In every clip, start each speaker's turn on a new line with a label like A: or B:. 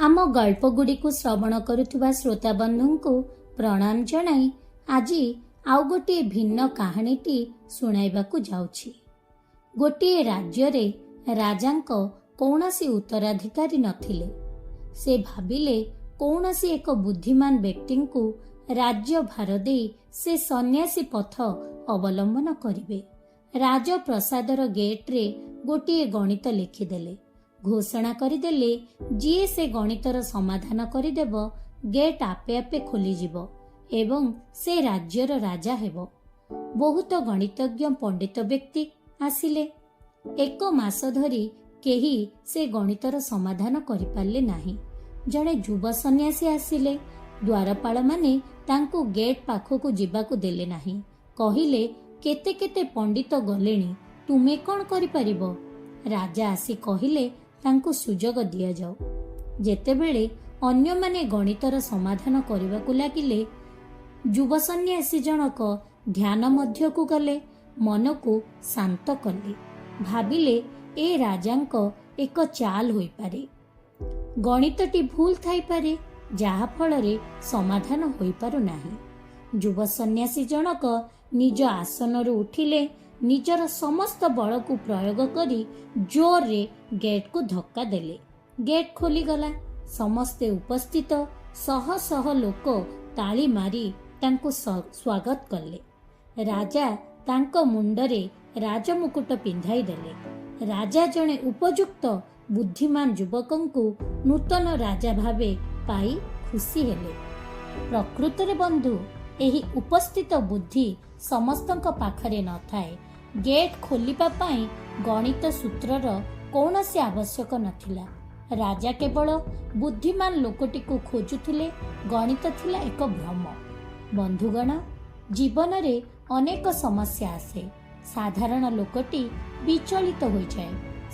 A: आम गल्पगुड़ी को श्रवण करुवा श्रोता बंधु को प्रणाम जनाई आज आउ गोटे भिन्न कहानीटी शुणाइबाकु जाउछि। गोटे राज्य रे राजांको कौनसी उत्तराधिकारी नथिले। से भाबिले कौनसी एक बुद्धिमान व्यक्ति को राज्य भार दे से सन्यासी पथ अवलंबन करिवे। राजप्रसादर गेट रे गोटे गणित लिखिदेले। घोषणा करिदेले जीए से गणितर समाधान करिदेब गेट आपे आपे खोलीजिब एवं से राज्यर राजा हेब। बहुत गणितज्ञ पंडित व्यक्ति आसिले। एक मास धरी केही से गणितर समाधान करिपारले नाही। जणे युवा सन्यासी आसिले। द्वारपाल माने तांकु गेट पाखकु जिबाकु देले नाही। कहिले केते केते पंडित गलेणी, तुमे कोन करि परिबो? राजा आसी कहिले तांकु सुजोग दिया जाओ। जेतेबेले अन्य माने गणितर समाधान करबाकु लागिले युवा सन्यासी जनक ध्यान मध्यकु गले। मन को शांत कले। भाबिले ए राजांक एक चाल होई पारे। गणितटी भूल थाई पारे जहा फलरे समाधान होई पारु नाही। युवा सन्यासी जनक निज आसनरु उठिले। निजर समस्त बल को प्रयोग करी जोर रे गेट को धक्का देले। गेट खोली गला। समस्ते उपस्थित शह शह लोक ताली मारी तांको स्वागत कले। राजा तांको मुंडरे राजमुकुट पिंधाई देले। राजा जणे उपयुक्त बुद्धिमान युवकंकु नूतन राजा भावे पाई खुशी हेले। प्रकृतरे बंधु एही उपस्थित बुद्धि समस्तंक पाखरे न थाए। गेट खोलिबा पाई गणित सूत्रर कौनसी आवश्यक नथिला। राजा केवल बुद्धिमान लोकटी को खोजुथिले। गणित थिला एक भ्रम। बंधुगण, जीवन रे अनेक समस्या आसे। साधारण लोकटी विचलित हो जाए।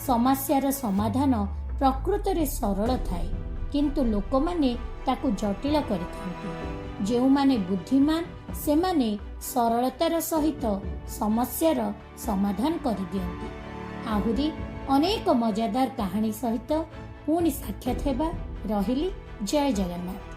A: समस्यार समाधान प्रकृत रे सरल थाए, किंतु लोक माने ताकु जटिल करिथांती। जेउ माने बुद्धिमान से माने सरलतार सहित समस्यार समाधान करि दियंती। आहुरी अनेक मजादार कहानी सहित पुणी साक्षात हेबा। रहिली। जय जगन्नाथ।